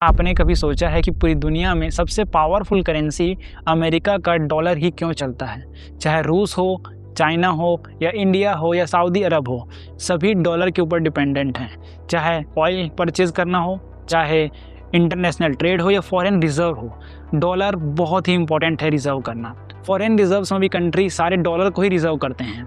आपने कभी सोचा है कि पूरी दुनिया में सबसे पावरफुल करेंसी अमेरिका का डॉलर ही क्यों चलता है? चाहे रूस हो, चाइना हो या इंडिया हो या सऊदी अरब हो, सभी डॉलर के ऊपर डिपेंडेंट हैं। चाहे ऑयल परचेज करना हो, चाहे इंटरनेशनल ट्रेड हो या फॉरेन रिजर्व हो, डॉलर बहुत ही इंपॉर्टेंट है रिजर्व करना। फॉरेन रिजर्व्स में भी कंट्री सारे डॉलर को ही रिजर्व करते हैं।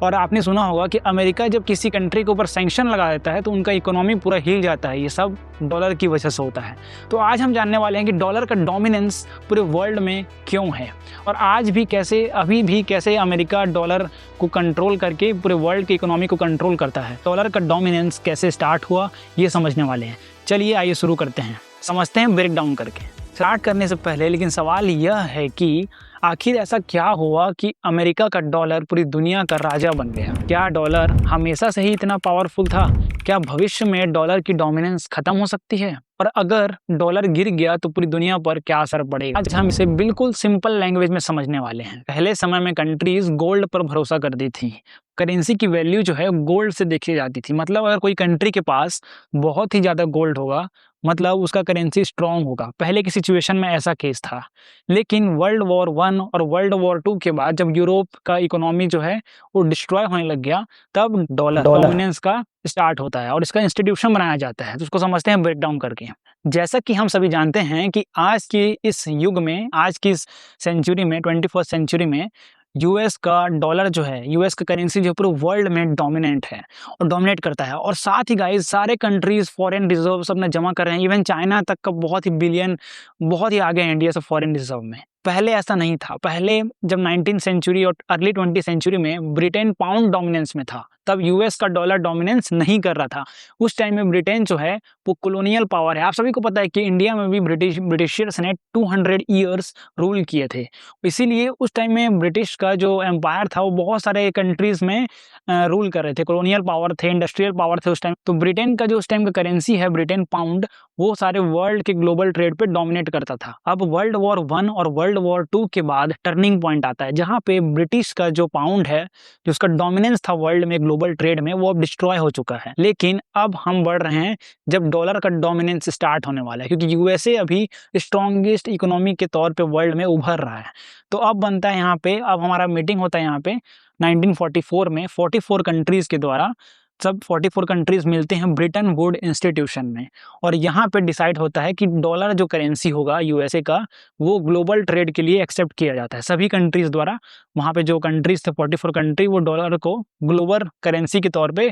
और आपने सुना होगा कि अमेरिका जब किसी कंट्री के ऊपर सैंक्शन लगा देता है तो उनका इकोनॉमी पूरा हिल जाता है। ये सब डॉलर की वजह से होता है। तो आज हम जानने वाले हैं कि डॉलर का डोमिनेंस पूरे वर्ल्ड में क्यों है और आज भी कैसे, अभी भी कैसे अमेरिका डॉलर को कंट्रोल करके पूरे वर्ल्ड की इकोनॉमी को कंट्रोल करता है। डॉलर का डोमिनेंस कैसे स्टार्ट हुआ, ये समझने वाले हैं। चलिए आइए शुरू करते हैं, समझते हैं ब्रेक डाउन करके। स्टार्ट करने से पहले लेकिन सवाल यह है कि आखिर ऐसा क्या हुआ कि अमेरिका का डॉलर पूरी दुनिया का राजा बन गया? क्या डॉलर हमेशा से ही इतना पावरफुल था? क्या भविष्य में डॉलर की डोमिनेंस खत्म हो सकती है? और अगर डॉलर गिर गया तो पूरी दुनिया पर क्या असर पड़ेगा? आज हम इसे बिल्कुल सिंपल लैंग्वेज में समझने वाले हैं। पहले समय में कंट्रीज गोल्ड पर भरोसा करती थी। करेंसी की वैल्यू जो है गोल्ड से देखी जाती थी। मतलब अगर कोई कंट्री के पास बहुत ही ज़्यादा गोल्ड होगा, मतलब उसका करेंसी स्ट्रांग होगा। पहले की सिचुएशन में ऐसा केस था। लेकिन वर्ल्ड वॉर 1 और वर्ल्ड वॉर 2 के बाद जब यूरोप का इकोनॉमी जो है वो डिस्ट्रॉय होने लग गया, तब डॉलर डोमिनेंस का स्टार्ट होता है और इसका इंस्टीट्यूशन बनाया जाता है। तो उसको समझते हैं ब्रेक डाउन करके। जैसा कि हम सभी जानते हैं कि आज की इस युग में, आज की इस सेंचुरी में, 21st सेंचुरी में यूएस का डॉलर जो है, यूएस का करेंसी जो पूरे वर्ल्ड में डोमिनेंट है और डोमिनेट करता है। और साथ ही गाइस सारे कंट्रीज फॉरेन रिजर्व अपना जमा कर रहे हैं। इवन चाइना तक का बहुत ही बिलियन, बहुत ही आगे है इंडिया से फॉरेन रिजर्व में। पहले ऐसा नहीं था। पहले जब 19th सेंचुरी और अर्ली 20th सेंचुरी में ब्रिटेन पाउंड डोमिनेंस में था, तब यूएस का डॉलर डोमिनेंस नहीं कर रहा था। उस टाइम में ब्रिटेन जो है वो कॉलोनियल पावर है। आप सभी को पता है कि इंडिया में भी ब्रिटिशर्स ने 200 ईयर्स रूल किए थे। इसीलिए उस टाइम में ब्रिटिश का जो एम्पायर था वो बहुत सारे कंट्रीज में रूल कर रहे थे। कॉलोनियल पावर थे, इंडस्ट्रियल पावर थे उस टाइम। तो ब्रिटेन का जो उस टाइम का करेंसी है ब्रिटेन पाउंड, वो सारे वर्ल्ड के ग्लोबल ट्रेड पे डोमिनेट करता था। अब वर्ल्ड वॉर 1 और वर्ल्ड वॉर 2 के बाद टर्निंग पॉइंट आता है, जहाँ पे ब्रिटिश का जो पाउंड है, जो उसका डोमिनेंस था वर्ल्ड में ग्लोबल ट्रेड में, वो अब डिस्ट्रॉय हो चुका है। लेकिन अब हम बढ़ रहे हैं जब डॉलर का डोमिनेंस स्टार्ट होने वाला है, क्योंकि यूएसए अभी स्ट्रॉन्गेस्ट इकोनॉमी के तौर पे वर्ल्ड में उभर रहा है। तो अब बनता है यहाँ पे, अब हमारा मीटिंग होता है यहाँ पे 1944 में 44 कंट्रीज के द्वारा। सब 44 कंट्रीज मिलते हैं ब्रिटन वुड इंस्टीट्यूशन में और यहाँ पे डिसाइड होता है कि डॉलर जो करेंसी होगा यूएसए का, वो ग्लोबल ट्रेड के लिए एक्सेप्ट किया जाता है सभी कंट्रीज द्वारा। वहाँ पे जो कंट्रीज थे 44 कंट्री, वो डॉलर को ग्लोबल करेंसी के तौर पे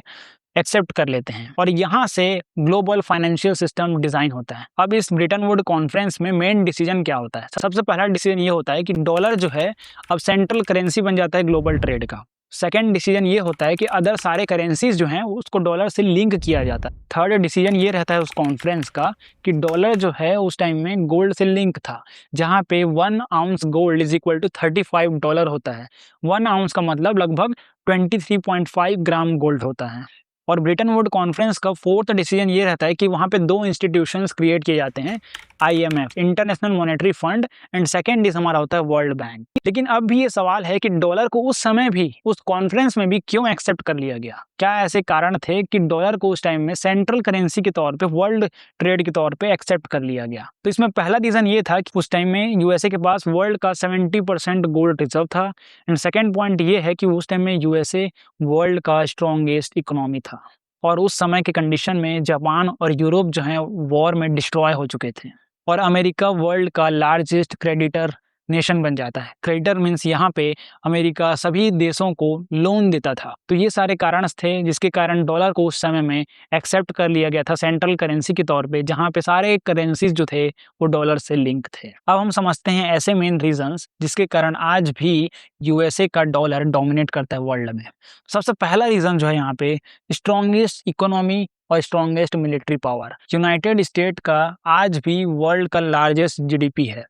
एक्सेप्ट कर लेते हैं और यहाँ से ग्लोबल फाइनेंशियल सिस्टम डिजाइन होता है। अब इस ब्रिटन वुड कॉन्फ्रेंस में मेन डिसीजन क्या होता है? सबसे पहला डिसीजन ये होता है कि डॉलर जो है अब सेंट्रल करेंसी बन जाता है ग्लोबल ट्रेड का। सेकेंड डिसीजन ये होता है कि अदर सारे करेंसीज जो हैं उसको डॉलर से लिंक किया जाता है। थर्ड डिसीजन ये रहता है उस कॉन्फ्रेंस का कि डॉलर जो है उस टाइम में गोल्ड से लिंक था, जहाँ पे 1 ounce gold is equal to $35 होता है। 1 आउंस का मतलब लगभग 23.5 ग्राम गोल्ड होता है। और ब्रिटन वुड कॉन्फ्रेंस का फोर्थ डिसीजन ये रहता है कि वहाँ पे 2 इंस्टीट्यूशंस क्रिएट किए जाते हैं, IMF international monetary fund, and second is हमारा होता है वर्ल्ड बैंक। लेकिन अब भी ये सवाल है कि डॉलर को उस समय भी, उस कॉन्फ्रेंस में भी क्यों एक्सेप्ट कर लिया गया? क्या ऐसे कारण थे कि डॉलर को उस टाइम में सेंट्रल करेंसी के तौर पे, वर्ल्ड ट्रेड के तौर पे एक्सेप्ट कर लिया गया? तो इसमें पहला रीजन ये था कि उस टाइम में यूएसए के पास वर्ल्ड का 70% गोल्ड रिजर्व था। एंड सेकेंड पॉइंट ये है कि उस टाइम में यूएसए वर्ल्ड का स्ट्रॉन्गेस्ट इकोनॉमी था और उस समय के कंडीशन में जापान और यूरोप जो है वॉर में डिस्ट्रॉय हो चुके थे और अमेरिका वर्ल्ड का लार्जेस्ट क्रेडिटर नेशन बन जाता है। क्रेडिटर मीन्स यहाँ पे अमेरिका सभी देशों को लोन देता था। तो ये सारे कारण थे जिसके कारण डॉलर को उस समय में एक्सेप्ट कर लिया गया था सेंट्रल करेंसी के तौर पे, जहाँ पे सारे करेंसीज जो थे वो डॉलर से लिंक थे। अब हम समझते हैं ऐसे मेन रीजंस जिसके कारण आज भी यूएसए का डॉलर डोमिनेट करता है वर्ल्ड में। सबसे पहला रीजन जो है यहाँ पे, स्ट्रॉन्गेस्ट इकोनॉमी और strongest military power. United state का आज भी वर्ल्ड का लार्जेस्ट जीडीपी है,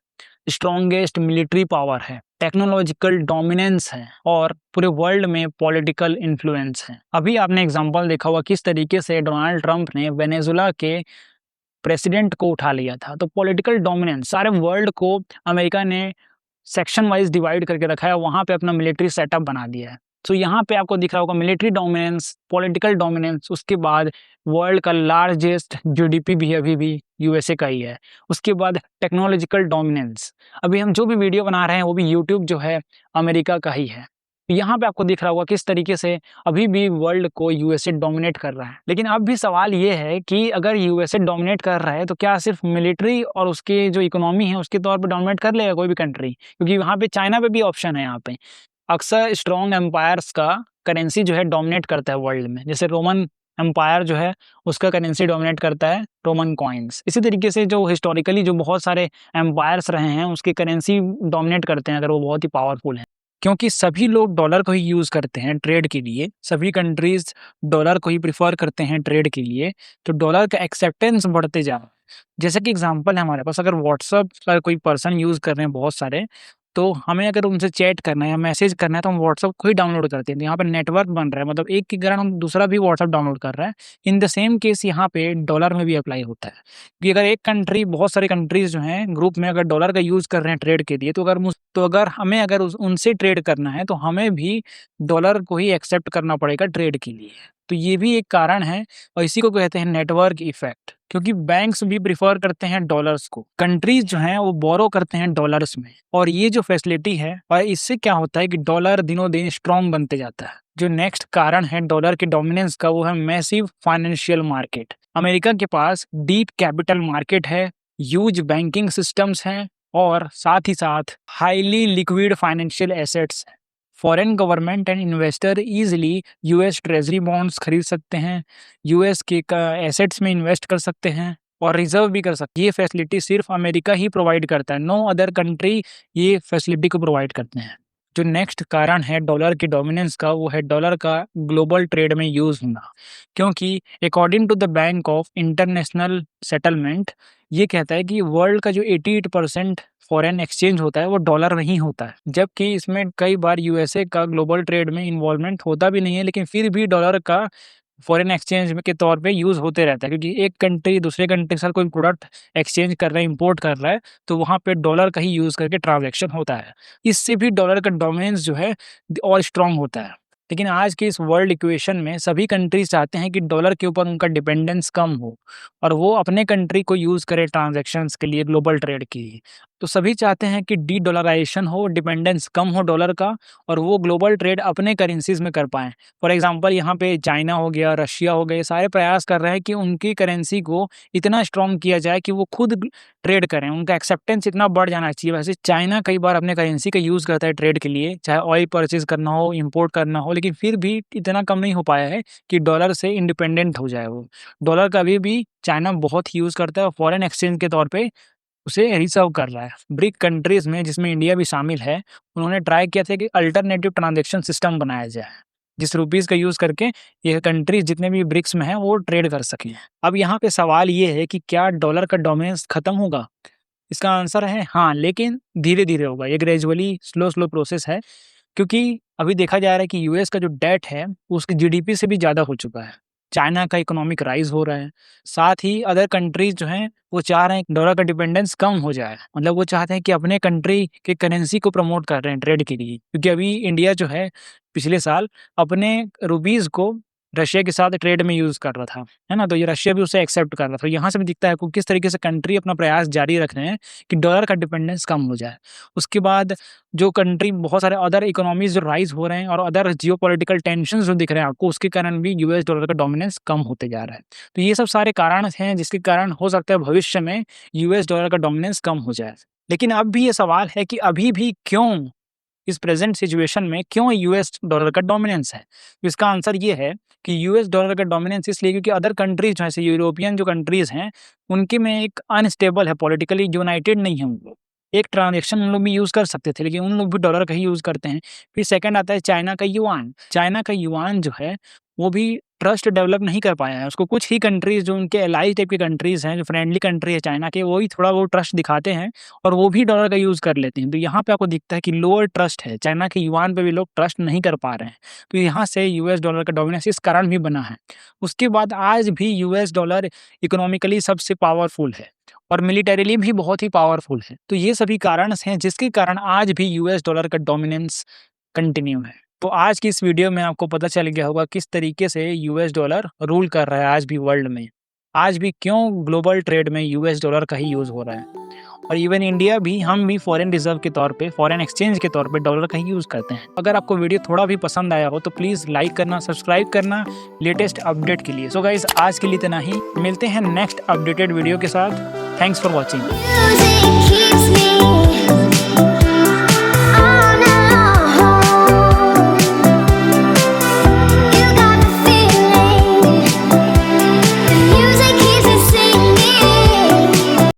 स्ट्रॉन्गेस्ट मिलिट्री पावर है, टेक्नोलॉजिकल डोमिनेंस है और पूरे वर्ल्ड में पॉलिटिकल इन्फ्लुएंस है। अभी आपने एग्जांपल देखा हुआ किस तरीके से डोनाल्ड ट्रंप ने वेनेजुला के प्रेसिडेंट को उठा लिया था। तो पॉलिटिकल डोमिनेंस, सारे वर्ल्ड को अमेरिका ने सेक्शन वाइज डिवाइड करके रखा है, वहाँ पे अपना मिलिट्री सेटअप बना दिया है। तो यहाँ पे आपको दिख रहा होगा मिलिट्री डोमिनेंस, पॉलिटिकल डोमिनेंस, उसके बाद वर्ल्ड का लार्जेस्ट जीडीपी भी अभी भी यूएसए का ही है। उसके बाद टेक्नोलॉजिकल डोमिनेंस, अभी हम जो भी वीडियो बना रहे हैं वो भी यूट्यूब जो है अमेरिका का ही है। यहाँ पे आपको दिख रहा होगा किस तरीके से अभी भी वर्ल्ड को यूएसए डोमिनेट कर रहा है। लेकिन अब भी सवाल ये है कि अगर यूएसए डोमिनेट कर रहा है तो क्या सिर्फ मिलिट्री और उसके जो इकोनॉमी है उसके तौर पर डोमिनेट कर लेगा कोई भी कंट्री? क्योंकि वहाँ पे चाइना पे भी ऑप्शन है। यहाँ पे अक्सर स्ट्रॉन्ग एम्पायर्स का करेंसी जो है डोमिनेट करता है वर्ल्ड में। जैसे रोमन एम्पायर जो है उसका करेंसी डोमिनेट करता है रोमन कॉइन्स। इसी तरीके से जो हिस्टोरिकली जो बहुत सारे एम्पायर्स रहे हैं उसके करेंसी डोमिनेट करते हैं अगर वो बहुत ही पावरफुल हैं। क्योंकि सभी लोग डॉलर को ही यूज़ करते हैं ट्रेड के लिए, सभी कंट्रीज़ डॉलर को ही प्रेफ़र करते हैं ट्रेड के लिए, तो डॉलर का एक्सेप्टेंस बढ़ते जा रहा है। जैसे कि एग्ज़ाम्पल है हमारे पास, अगर व्हाट्सएप का कोई पर्सन यूज़ कर रहे हैं बहुत सारे, तो हमें अगर उनसे चैट करना है या मैसेज करना है तो हम व्हाट्सएप को ही डाउनलोड करते हैं। तो यहाँ पे नेटवर्क बन रहा है, मतलब एक के कारण हम दूसरा भी व्हाट्सएप डाउनलोड कर रहा है। इन द सेम केस यहाँ पे डॉलर में भी अप्लाई होता है। कि अगर एक कंट्री, बहुत सारी कंट्रीज़ जो हैं ग्रुप में अगर डॉलर का यूज़ कर रहे हैं ट्रेड के लिए, तो अगर हमें अगर उनसे ट्रेड करना है तो हमें भी डॉलर को ही एक्सेप्ट करना पड़ेगा ट्रेड के लिए। तो ये भी एक कारण है और इसी को कहते हैं नेटवर्क इफेक्ट। क्योंकि बैंक्स भी प्रिफर करते हैं डॉलर्स को, कंट्रीज जो हैं वो बोरो करते हैं डॉलर्स में, और ये जो फैसिलिटी है और इससे क्या होता है कि डॉलर दिनों दिन स्ट्रॉन्ग बनते जाता है। जो नेक्स्ट कारण है डॉलर के डोमिनेंस का वो है मैसिव फाइनेंशियल मार्केट। अमेरिका के पास डीप कैपिटल मार्केट है, ह्यूज बैंकिंग सिस्टम्स हैं और साथ ही साथ हाईली लिक्विड फाइनेंशियल एसेट्स हैं। Foreign government and investor easily US treasury bonds खरीद सकते हैं, यूएस के एसेट्स में इन्वेस्ट कर सकते हैं और रिजर्व भी कर सकते हैं। ये फैसिलिटी सिर्फ अमेरिका ही प्रोवाइड करता है, नो अदर कंट्री ये फैसिलिटी को प्रोवाइड करते हैं। जो नेक्स्ट कारण है डॉलर के डोमिनेंस का वो है डॉलर का ग्लोबल ट्रेड में यूज़ होना। क्योंकि according to the bank of international settlement, ये कहता है कि वर्ल्ड का जो 88% फॉरेन एक्सचेंज होता है वो डॉलर में ही होता है, जबकि इसमें कई बार यूएसए का ग्लोबल ट्रेड में इन्वॉल्वमेंट होता भी नहीं है, लेकिन फिर भी डॉलर का फॉरेन एक्सचेंज के तौर पे यूज़ होते रहता है। क्योंकि एक कंट्री दूसरे कंट्री के साथ कोई प्रोडक्ट एक्सचेंज कर रहा है, इंपोर्ट कर रहा है, तो वहाँ पे डॉलर का ही यूज़ करके ट्रांजैक्शन होता है। इससे भी डॉलर का डोमिनेंस जो है और स्ट्रॉन्ग होता है। लेकिन आज के इस वर्ल्ड इक्वेशन में सभी कंट्रीज चाहते हैं कि डॉलर के ऊपर उनका डिपेंडेंस कम हो और वो अपने कंट्री को यूज़ करे ट्रांजैक्शंस के लिए, ग्लोबल ट्रेड के लिए। तो सभी चाहते हैं कि डी डॉलराइजेशन हो, डिपेंडेंस कम हो डॉलर का, और वो ग्लोबल ट्रेड अपने करेंसीज में कर पाएँ। फॉर एग्जांपल यहाँ पे चाइना हो गया, रशिया हो गए, सारे प्रयास कर रहे हैं कि उनकी करेंसी को इतना स्ट्रॉन्ग किया जाए कि वो खुद ट्रेड करें, उनका एक्सेप्टेंस इतना बढ़ जाना चाहिए। वैसे चाइना कई बार अपने करेंसी का यूज़ करता है ट्रेड के लिए, चाहे ऑयल परचेज करना हो, इंपोर्ट करना हो, लेकिन फिर भी इतना कम नहीं हो पाया है कि डॉलर से इंडिपेंडेंट हो जाए वो। डॉलर का अभी भी चाइना बहुत यूज़ करता है और फॉरेन एक्सचेंज के तौर पे उसे रिजर्व कर रहा है। ब्रिक कंट्रीज़ में, जिसमें इंडिया भी शामिल है, उन्होंने ट्राई किया था कि अल्टरनेटिव ट्रांजैक्शन सिस्टम बनाया जाए, जिस रुपीज़ का यूज़ करके ये कंट्रीज़ जितने भी ब्रिक्स में हैं वो ट्रेड कर सकें। अब यहाँ पे सवाल ये है कि क्या डॉलर का डोमिनेंस खत्म होगा? इसका आंसर है हाँ, लेकिन धीरे-धीरे होगा। ये ग्रेजुअली स्लो प्रोसेस है, क्योंकि अभी देखा जा रहा है कि यूएस का जो डेट है वो उसकी जीडीपी से भी ज़्यादा हो चुका है। चाइना का इकोनॉमिक राइज़ हो रहा है। साथ ही अदर कंट्रीज़ जो हैं वो चाह रहे हैं कि डॉलर का डिपेंडेंस कम हो जाए। मतलब वो चाहते हैं कि अपने कंट्री के करेंसी को प्रमोट कर रहे हैं ट्रेड के लिए। क्योंकि अभी इंडिया जो है पिछले साल अपने रुपीज़ को रशिया के साथ ट्रेड में यूज़ कर रहा था, है ना? तो ये रशिया भी उसे एक्सेप्ट कर रहा था। यहाँ से भी दिखता है कि किस तरीके से कंट्री अपना प्रयास जारी रख रहे हैं कि डॉलर का डिपेंडेंस कम हो जाए। उसके बाद जो कंट्री, बहुत सारे अदर इकोनॉमीज़ जो राइज़ हो रहे हैं और अदर जियोपॉलिटिकल टेंशन्स जो दिख रहे हैं आपको, उसके कारण भी यूएस डॉलर का डोमिनेंस कम होते जा रहा है। तो ये सब सारे कारण हैं जिसके कारण हो सकता है भविष्य में यूएस डॉलर का डोमिनेंस कम हो जाए। लेकिन अब भी ये सवाल है कि अभी भी क्यों, इस प्रेजेंट सिचुएशन में क्यों यूएस डॉलर का डोमिनेंस है? तो इसका आंसर ये है कि यूएस डॉलर का डोमिनेंस इसलिए क्योंकि अदर कंट्रीज जैसे यूरोपियन जो कंट्रीज हैं उनके में एक अनस्टेबल है, पॉलिटिकली यूनाइटेड नहीं है उन लोग। एक ट्रांजेक्शन उन लोग भी यूज़ कर सकते थे, लेकिन उन लोग भी डॉलर का ही यूज़ करते हैं। फिर सेकंड आता है चाइना का युआन। चाइना का युआन जो है वो भी ट्रस्ट डेवलप नहीं कर पाया है। उसको कुछ ही कंट्रीज़ जो उनके एलाई टाइप के कंट्रीज़ हैं, जो फ्रेंडली कंट्री है चाइना के, वो ही थोड़ा वो ट्रस्ट दिखाते हैं और वो भी डॉलर का यूज़ कर लेते हैं। तो यहाँ पे आपको दिखता है कि लोअर ट्रस्ट है, चाइना के युआन पे भी लोग ट्रस्ट नहीं कर पा रहे हैं। तो यहाँ से यूएस डॉलर का डोमिनेंस इस कारण भी बना है। उसके बाद आज भी यूएस डॉलर इकोनॉमिकली सबसे पावरफुल है और मिलिटरीली भी बहुत ही पावरफुल है। तो ये सभी कारण हैं जिसके कारण आज भी यूएस डॉलर का डोमिनेंस कंटिन्यू है। तो आज की इस वीडियो में आपको पता चल गया होगा किस तरीके से यूएस डॉलर रूल कर रहा है आज भी वर्ल्ड में। आज भी क्यों ग्लोबल ट्रेड में यूएस डॉलर का ही यूज़ हो रहा है और इवन इंडिया भी, हम भी फॉरेन रिजर्व के तौर पे, फॉरेन एक्सचेंज के तौर पे डॉलर का ही यूज़ करते हैं। अगर आपको वीडियो थोड़ा भी पसंद आया हो तो प्लीज़ लाइक करना, सब्सक्राइब करना लेटेस्ट अपडेट के लिए। सो गाइस, आज के लिए इतना ही। मिलते हैं नेक्स्ट अपडेटेड वीडियो के साथ। Thanks for watching.